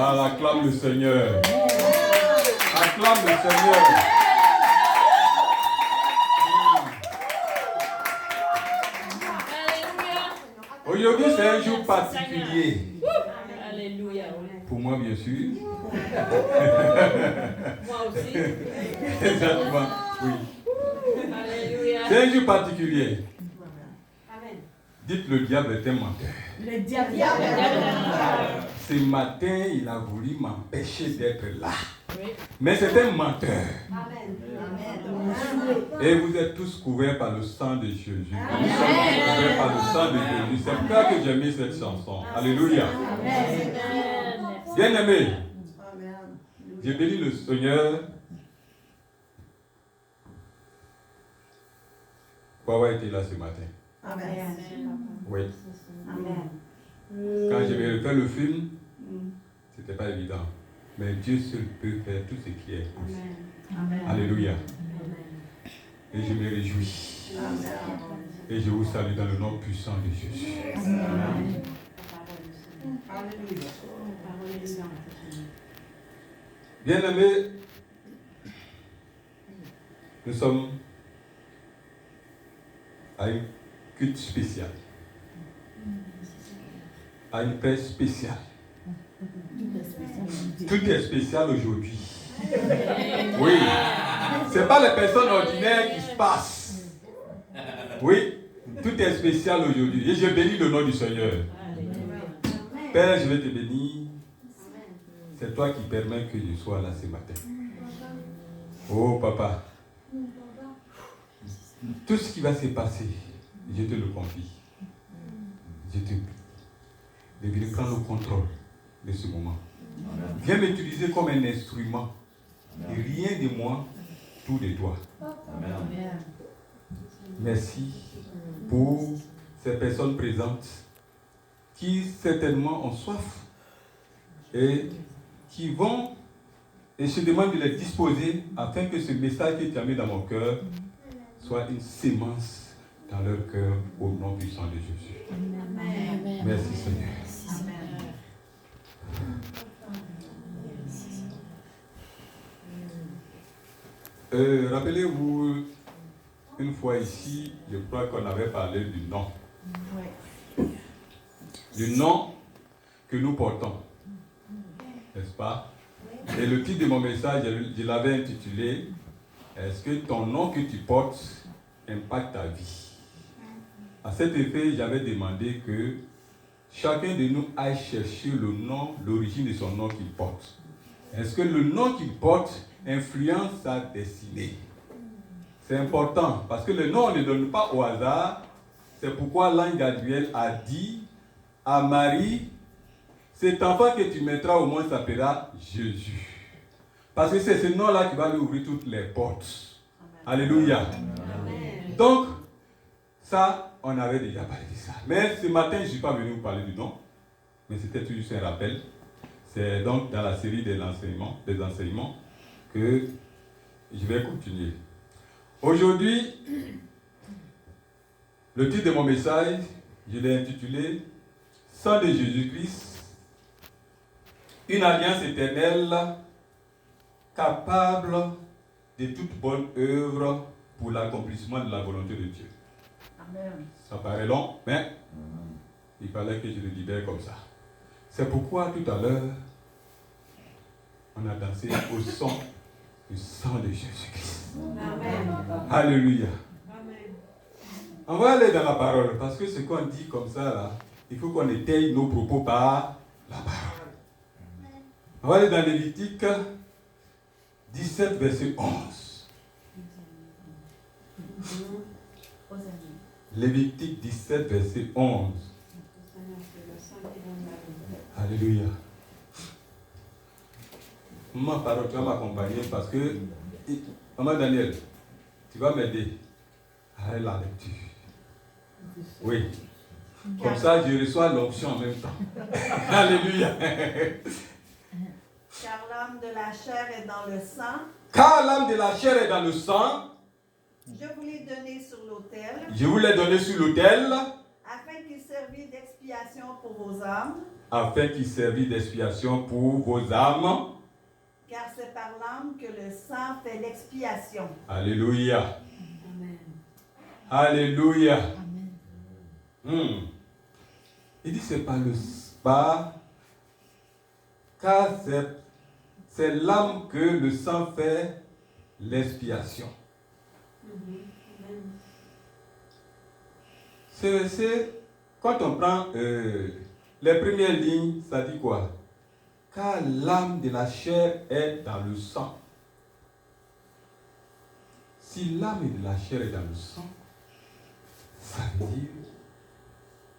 Ah, acclame le Seigneur. Acclame le Seigneur. Aujourd'hui, c'est un jour particulier. Alléluia. Pour moi, bien sûr. Moi aussi. Exactement, oui. Alléluia. C'est un jour particulier. Dites, le diable est un menteur. Le diable. Ce matin, il a voulu m'empêcher d'être là. Oui. Mais c'est un menteur. Amen. Et vous êtes tous couverts par le sang de Jésus. Nous sommes tous couverts par le sang de Jésus. C'est pour ça que j'ai mis cette chanson. Alléluia. Bien aimé, j'ai béni le Seigneur pour avoir été là ce matin. Amen. Oui. Amen. Quand je vais refaire le film, c'était pas évident. Mais Dieu seul peut faire tout ce qui est possible. Amen. Alléluia. Et je me réjouis. Et je vous salue dans le nom puissant de Jésus. Amen. Bien-aimés, nous sommes à une culte spéciale, à une paix spéciale. Tout est spécial aujourd'hui. Oui, ce n'est pas les personnes ordinaires qui se passent. Oui, tout est spécial aujourd'hui. Et je bénis le nom du Seigneur. Père, je vais te bénir. C'est toi qui permets que je sois là ce matin. Oh papa, tout ce qui va se passer, je te le confie. Je te prie de venir prendre le contrôle de ce moment. Viens m'utiliser comme un instrument. Et rien de moi, tout de toi. Merci pour ces personnes présentes qui certainement ont soif et qui vont et je demande de les disposer afin que ce message que tu as mis dans mon cœur soit une sémence dans leur cœur au nom puissant de Jésus. Amen. Merci Seigneur. Rappelez-vous, une fois ici, je crois qu'on avait parlé du nom. Du nom que nous portons. N'est-ce pas? Et le titre de mon message, je l'avais intitulé « Est-ce que ton nom que tu portes impacte ta vie ?» À cet effet, j'avais demandé que chacun de nous aille chercher le nom, l'origine de son nom qu'il porte. Est-ce que le nom qu'il porte influence sa destinée? C'est important parce que le nom, on ne le donne pas au hasard. C'est pourquoi l'ange Gabriel a dit à Marie, cet enfant que tu mettras au monde s'appellera Jésus. Parce que c'est ce nom-là qui va lui ouvrir toutes les portes. Amen. Alléluia. Amen. Donc, ça, on avait déjà parlé de ça. Mais ce matin, je ne suis pas venu vous parler du nom, mais c'était tout juste un rappel. C'est donc dans la série des enseignements que je vais continuer. Aujourd'hui, le titre de mon message, je l'ai intitulé « Sang de Jésus-Christ, une alliance éternelle capable de toute bonne œuvre pour l'accomplissement de la volonté de Dieu. » Amen. Ça paraît long, mais il fallait que je le libère comme ça. C'est pourquoi tout à l'heure, on a dansé au son du sang de Jésus-Christ. Amen. Alléluia. Amen. On va aller dans la parole, parce que ce qu'on dit comme ça, là, il faut qu'on étaye nos propos par la parole. On va aller dans Lévitique 17, verset 11. Lévitique 17, verset 11. Alléluia. Maman parole, tu vas m'accompagner parce que, maman Daniel, tu vas m'aider à la lecture. Oui. Comme ça, je reçois l'onction en même temps. Alléluia. Car l'âme de la chair est dans le sang. Car l'âme de la chair est dans le sang. Je vous l'ai donné sur l'autel. Je vous l'ai donné sur l'autel. afin qu'il servit d'expiation pour vos âmes, afin qu'il servit d'expiation pour vos âmes. car c'est par l'âme que le sang fait l'expiation. Alléluia. Amen. Alléluia. Amen. Il dit c'est par le pas, car c'est l'âme que le sang fait l'expiation. Amen. Ce verset, quand on prend les premières lignes, ça dit quoi? Car l'âme de la chair est dans le sang. Si l'âme de la chair est dans le sang, ça veut dire,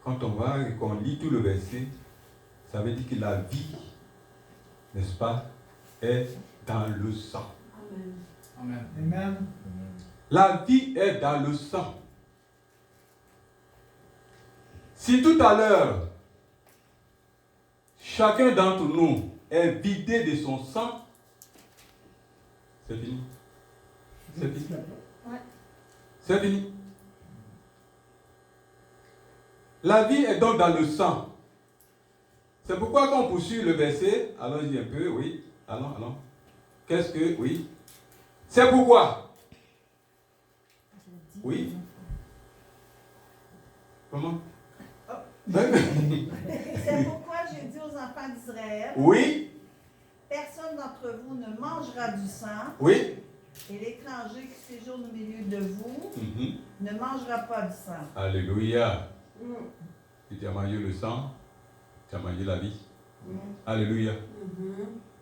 quand on lit tout le verset, ça veut dire que la vie, n'est-ce pas, est dans le sang. Amen. Amen. La vie est dans le sang. Si tout à l'heure, chacun d'entre nous est vidé de son sang, c'est fini. C'est fini. C'est fini. La vie est donc dans le sang. C'est pourquoi quand on poursuit le verset, allons-y un peu, oui, allons. Qu'est-ce que, oui. C'est pourquoi. Oui. Comment? C'est pourquoi j'ai dit aux enfants d'Israël, Oui, personne d'entre vous ne mangera du sang, oui. et l'étranger qui séjourne au milieu de vous Mhm. ne mangera pas du sang. Alléluia. Si tu as mangé le sang, tu as mangé la vie. Alléluia.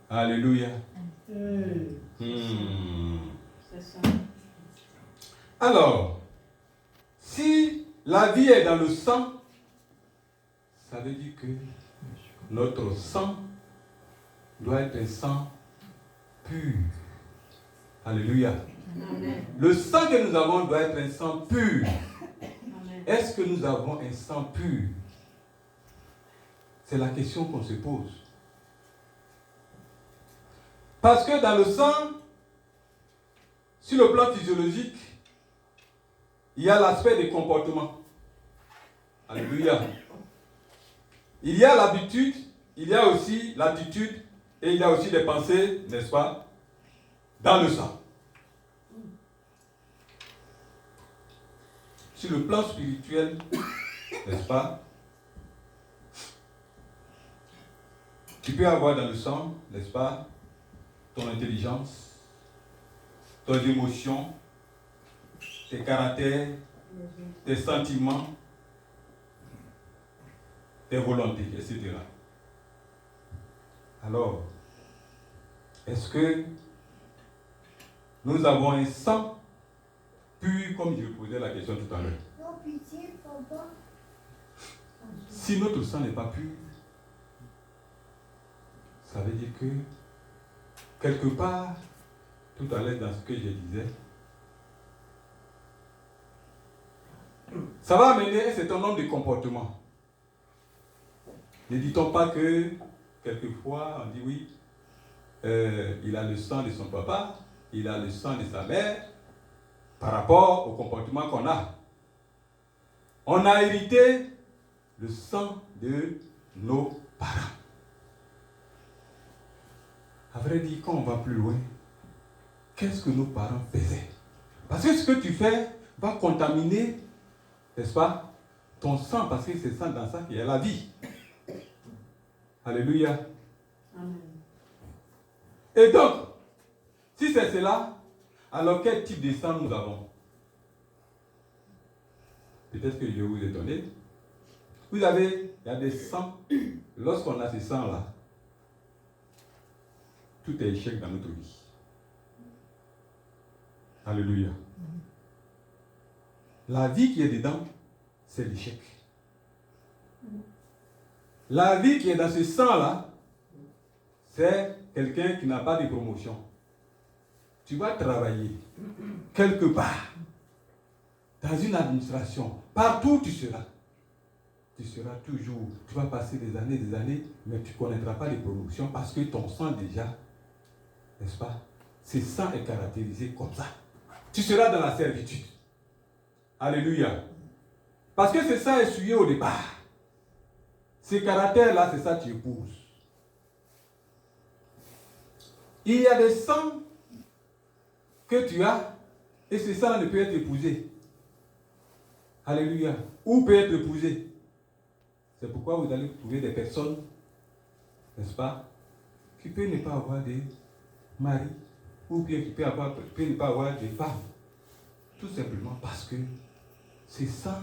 Alléluia. C'est ça. Alors, si la vie est dans le sang, ça veut dire que notre sang doit être un sang pur. Alléluia. Amen. Le sang que nous avons doit être un sang pur. Amen. Est-ce que nous avons un sang pur? C'est la question qu'on se pose. Parce que dans le sang, sur le plan physiologique, il y a l'aspect des comportements. Alléluia. Il y a l'habitude, il y a aussi l'attitude et il y a aussi des pensées, n'est-ce pas, dans le sang. Sur le plan spirituel, n'est-ce pas, tu peux avoir dans le sang, n'est-ce pas, ton intelligence, tes émotions, tes caractères, tes sentiments, tes volontés, etc. Alors, est-ce que nous avons un sang pur, comme je posais la question tout à l'heure? Non, pitié, papa. Si notre sang n'est pas pur, ça veut dire que, quelque part, tout à l'heure dans ce que je disais, ça va amener un certain nombre de comportements. Ne dit-on pas que, quelquefois, on dit oui, il a le sang de son papa, il a le sang de sa mère, par rapport au comportement qu'on a. On a hérité le sang de nos parents. À vrai dire, quand on va plus loin, qu'est-ce que nos parents faisaient? Parce que ce que tu fais va contaminer, n'est-ce pas, ton sang, parce que c'est ça dans ça qu'il y a la vie. Alléluia. Amen. Et donc, si c'est cela, alors quel type de sang nous avons? Peut-être que je vais vous étonner. Vous avez, il y a des sangs, lorsqu'on a ces sangs-là, tout est échec dans notre vie. Alléluia. La vie qui est dedans, c'est l'échec. La vie qui est dans ce sang-là, c'est quelqu'un qui n'a pas de promotion. Tu vas travailler quelque part, dans une administration, partout où tu seras. Tu seras toujours, tu vas passer des années, mais tu ne connaîtras pas les promotions parce que ton sang déjà, n'est-ce pas, ce sang est caractérisé comme ça. Tu seras dans la servitude. Alléluia. Parce que c'est ça essuyé au départ. Ces caractères-là, c'est ça que tu épouses. Il y a des sangs que tu as et ce sang ne peut être épousé. Alléluia. Ou peut être épousé. C'est pourquoi vous allez trouver des personnes, n'est-ce pas, qui peuvent ne pas avoir de mari ou bien qui peuvent ne pas avoir de femme. Tout simplement parce que ce sang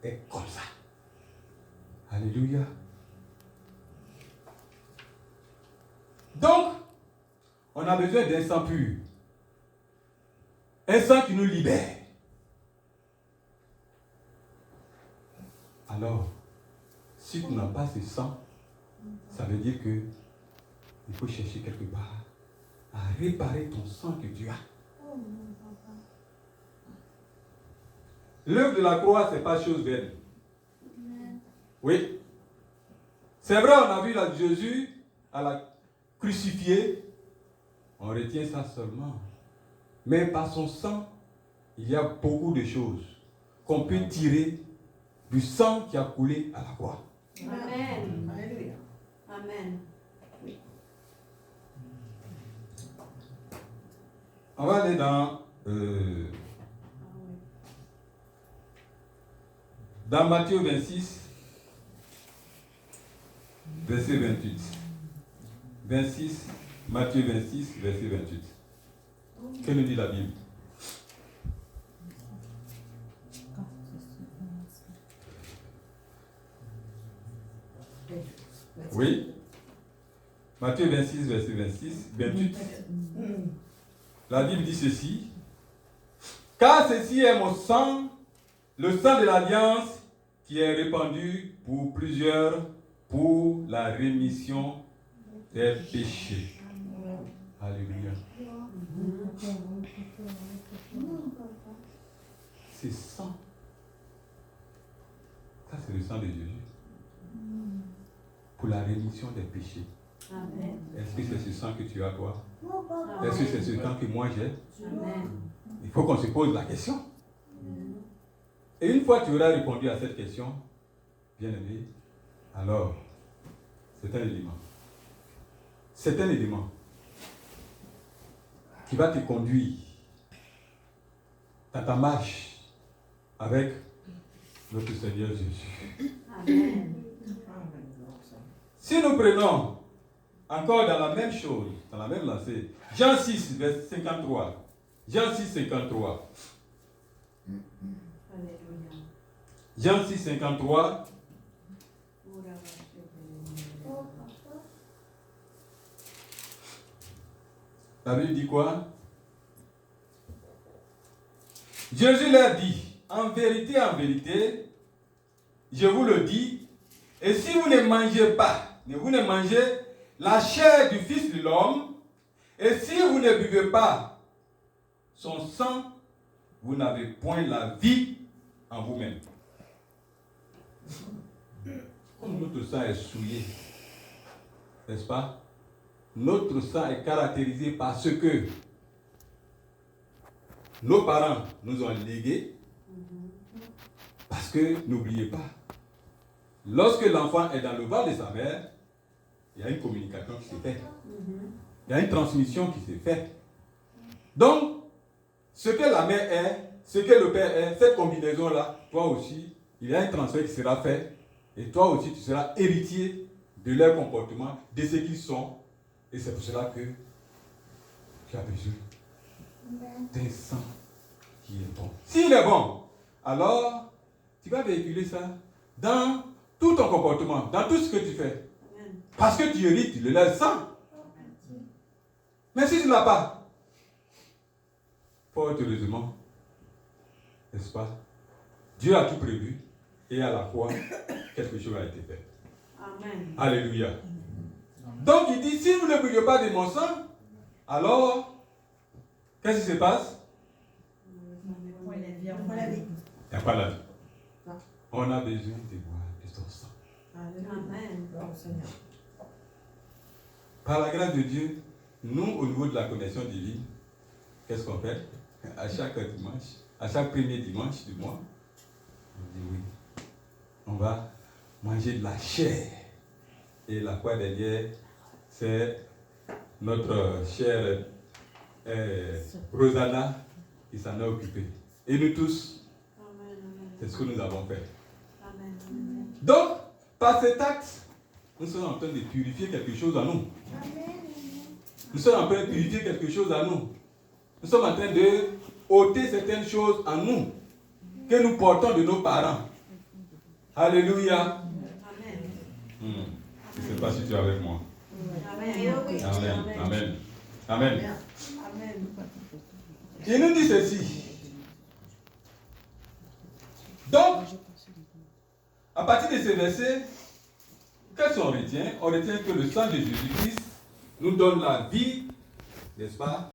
est comme ça. Alléluia. Donc, on a besoin d'un sang pur. Un sang qui nous libère. Alors, si tu n'as pas ce sang, ça veut dire que il faut chercher quelque part à réparer ton sang que tu as. L'œuvre de la croix, ce n'est pas chose vaine. Oui. C'est vrai, on a vu Jésus à la crucifiée. On retient ça seulement. Mais par son sang, il y a beaucoup de choses qu'on peut tirer du sang qui a coulé à la croix. Amen. Alléluia. Amen. On va aller dans Matthieu 26, verset 28. 26, Matthieu 26, verset 28. Que nous dit la Bible? Oui. Matthieu 26, verset 28. La Bible dit ceci. Car ceci est mon sang, le sang de l'alliance qui est répandu pour plusieurs pour la rémission des péchés. Alléluia. C'est sang. Ça, c'est le sang de Jésus. Pour la rémission des péchés. Amen. Est-ce que c'est ce sang que tu as, toi? Est-ce que c'est ce sang que moi j'ai? Amen. Il faut qu'on se pose la question. Et une fois que tu auras répondu à cette question, bien-aimé, alors, c'est un élément. C'est un élément qui va te conduire dans ta marche avec notre Seigneur Jésus. Amen. Si nous prenons encore dans la même chose, dans la même lancée, Jean 6, verset 53. Jean 6, 53. Alléluia. Jean 6, 53. La Bible dit quoi? Jésus leur dit, en vérité, je vous le dis, et si vous ne mangez pas, vous ne mangez la chair du Fils de l'homme, et si vous ne buvez pas son sang, vous n'avez point la vie en vous-même. Comme notre sang est souillé, n'est-ce pas? Notre sang est caractérisé par ce que nos parents nous ont légué. Parce que, n'oubliez pas, lorsque l'enfant est dans le ventre de sa mère, il y a une communication qui se fait. Il y a une transmission qui se fait. Donc, ce que la mère est, ce que le père est, cette combinaison-là, toi aussi, il y a un transfert qui sera fait. Et toi aussi, tu seras héritier de leur comportement, de ce qu'ils sont. Et c'est pour cela que tu as besoin d'un sang qui est bon. S'il est bon, alors tu vas véhiculer ça dans tout ton comportement, dans tout ce que tu fais. Parce que tu hérites le sang. Mais si tu ne l'as pas, fort heureusement, n'est-ce pas? Dieu a tout prévu et à la fois, quelque chose a été fait. Amen. Alléluia. Donc il dit, si vous ne buvez pas de mon sang, alors, qu'est-ce qui se passe? Il n'y a pas la vie. On a besoin de boire de son sang. Amen. Par la grâce de Dieu, nous, au niveau de la connexion divine, qu'est-ce qu'on fait? À chaque dimanche, à chaque premier dimanche du mois, Je dis oui. On va manger de la chair. Et la croix derrière, c'est notre chère Rosanna qui s'en est occupée. Et nous tous, Amen. c'est ce que nous avons fait. Amen. Amen. Donc, par cet acte, nous sommes en train de purifier quelque chose en nous. Nous sommes en train de purifier quelque chose en nous. Nous sommes en train de ôter certaines choses en nous que nous portons de nos parents. Alléluia. Amen. Je ne sais pas si tu es avec moi. Amen. Amen. Amen. Amen. Amen. Il nous dit ceci. Donc, à partir de ces versets, qu'est-ce qu'on retient? On retient que le sang de Jésus-Christ nous donne la vie, n'est-ce pas?